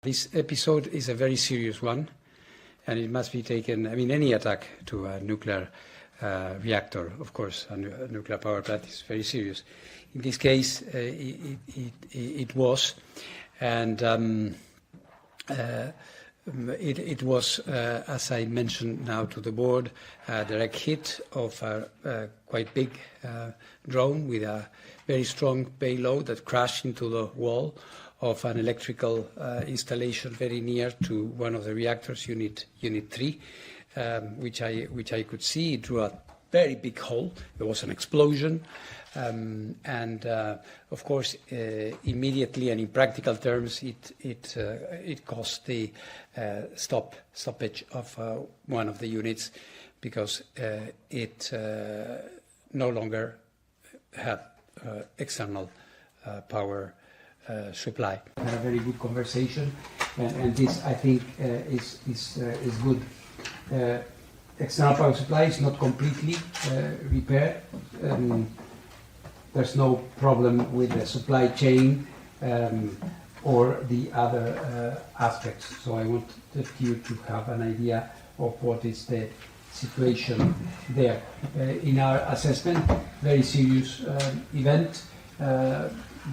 This episode is a very serious one, and it must be taken, any attack to a nuclear reactor, of course, a nuclear power plant is very serious. In this case, it was, and it was, as I mentioned now to the board, a direct hit of a quite big drone with a very strong payload that crashed into the wall of an electrical installation very near to one of the reactors, Unit 3, which I could see. It drew a very big hole. There was an explosion, and of course, immediately and in practical terms, it caused the stoppage of one of the units because it no longer had external power supply. We had a very good conversation, and this I think is good. External power supply is not completely repaired. There's no problem with the supply chain or the other aspects. So I wanted you to have an idea of what is the situation there. In our assessment, very serious event.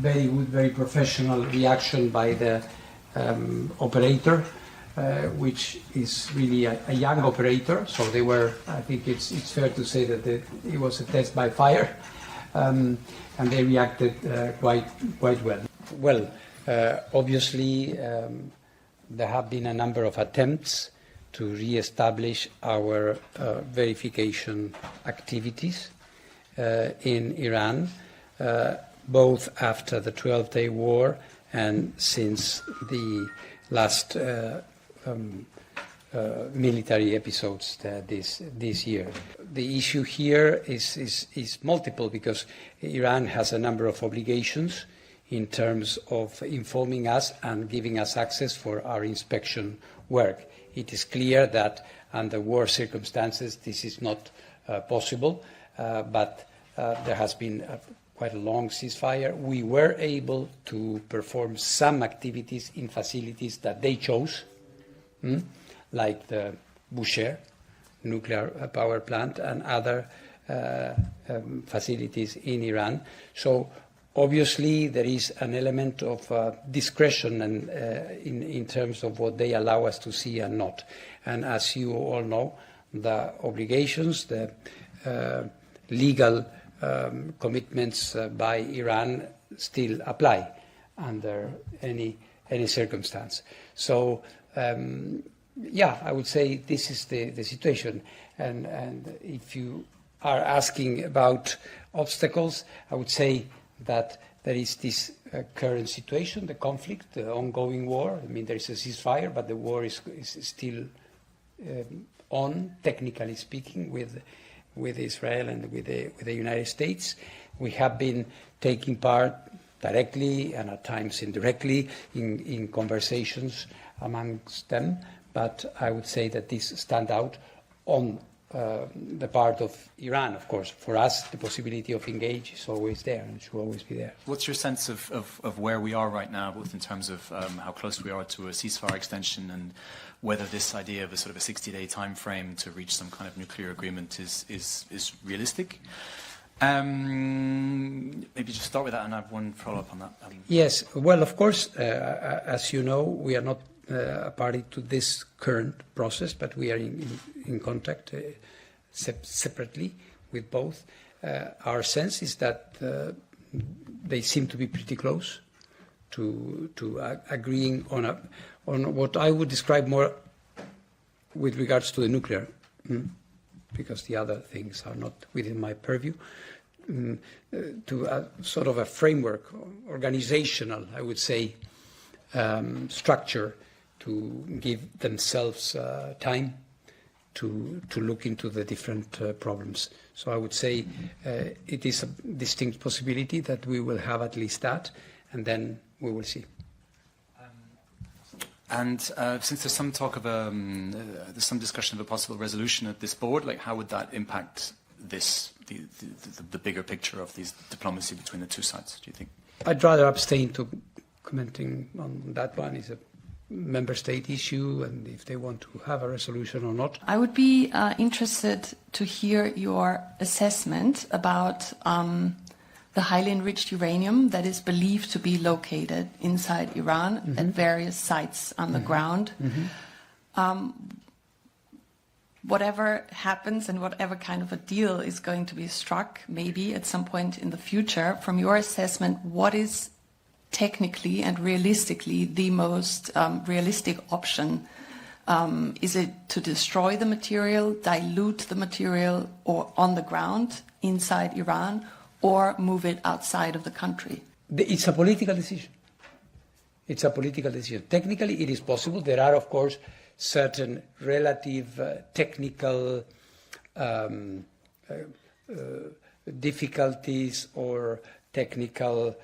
Very good, very professional reaction by the operator, which is really a young operator. So they were, I think it's fair to say that it was a test by fire, and they reacted quite well. Well, obviously, there have been a number of attempts to re-establish our verification activities in Iran. Both after the 12-day war and since the last military episodes this year. The issue here is multiple because Iran has a number of obligations in terms of informing us and giving us access for our inspection work. It is clear that under war circumstances this is not possible, but there has been quite a long ceasefire. We were able to perform some activities in facilities that they chose, like the Bushehr nuclear power plant and other facilities in Iran. So obviously there is an element of discretion and in terms of what they allow us to see and not. And as you all know, the obligations, the legal commitments by Iran still apply under any circumstance. So, I would say this is the situation. And if you are asking about obstacles, I would say that there is this current situation, the conflict, the ongoing war. There is a ceasefire, but the war is still on, technically speaking, with Israel and with the United States. We have been taking part directly and at times indirectly in conversations amongst them, but I would say that these stand out on the part of Iran. Of course, for us, the possibility of engage is always there and should always be there. What's your sense of where we are right now, both in terms of how close we are to a ceasefire extension and whether this idea of a sort of a 60-day time frame to reach some kind of nuclear agreement is realistic? Maybe just start with that and I have one follow-up on that. Yes, well, of course, as you know, we are not a party to this current process, but we are in contact separately with both. Our sense is that they seem to be pretty close to agreeing on what I would describe more with regards to the nuclear, because the other things are not within my purview, to a sort of a framework, organizational, I would say, structure to give themselves time to look into the different problems. So I would say it is a distinct possibility that we will have at least that, and then we will see. And since there's some talk of there's some discussion of a possible resolution at this board, like how would that impact the bigger picture of these diplomacy between the two sides, do you think? I'd rather abstain to commenting on that one. It's a member state issue and if they want to have a resolution or not. I would be interested to hear your assessment about the highly enriched uranium that is believed to be located inside Iran at various sites on the ground. Whatever happens and whatever kind of a deal is going to be struck, maybe at some point in the future, from your assessment, what is technically and realistically the most realistic option? Is it to destroy the material, dilute the material, or on the ground inside Iran, or move it outside of the country? It's a political decision. It's a political decision. Technically, it is possible. There are, of course, certain relative technical difficulties or technical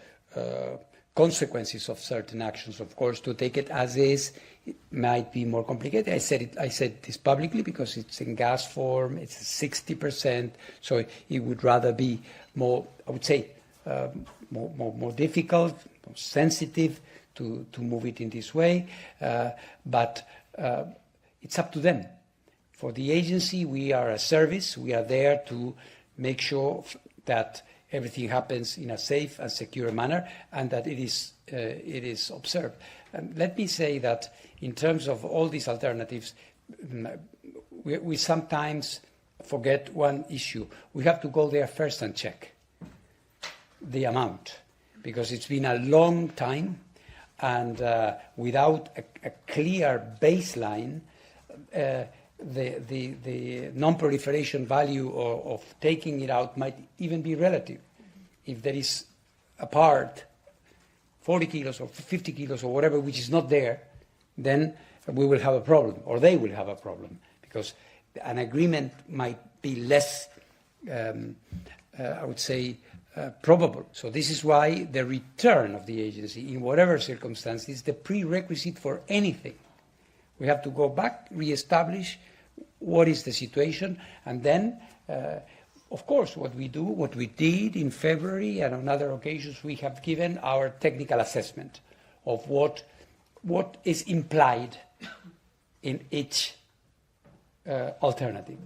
consequences of certain actions. Of course, to take it as is, it might be more complicated. I said this publicly because it's in gas form. It's 60%, so it would rather be more, I would say, more difficult, more sensitive to move it in this way. But it's up to them. For the agency, we are a service. We are there to make sure that everything happens in a safe and secure manner and that it is observed. And let me say that in terms of all these alternatives, we sometimes forget one issue. We have to go there first and check the amount, because it's been a long time, and without a clear baseline, the non-proliferation value of taking it out might even be relative. If there is a part, 40 kilos or 50 kilos or whatever, which is not there, then we will have a problem, or they will have a problem, because an agreement might be less, I would say, probable. So this is why the return of the agency, in whatever circumstance, is the prerequisite for anything. We have to go back, re-establish what is the situation, and then, of course, what we did in February and on other occasions, we have given our technical assessment of what is implied in each alternative.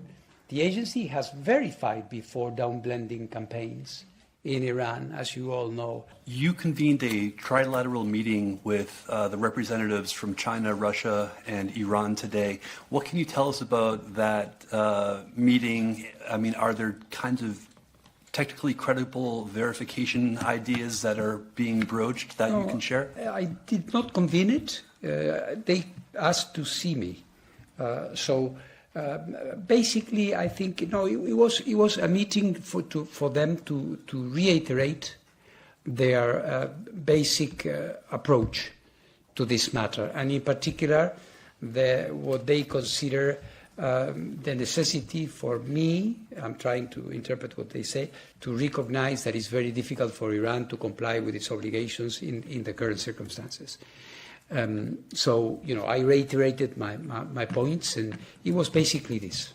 The agency has verified before downblending campaigns in Iran, as you all know. You convened a trilateral meeting with the representatives from China, Russia, and Iran today. What can you tell us about that meeting? I mean, are there kinds of technically credible verification ideas that are being broached that you can share? I did not convene it. They asked to see me. Basically, I think it was a meeting for them to reiterate their basic approach to this matter, and in particular, what they consider the necessity for me, I'm trying to interpret what they say, to recognize that it's very difficult for Iran to comply with its obligations in the current circumstances. I reiterated my points, and it was basically this.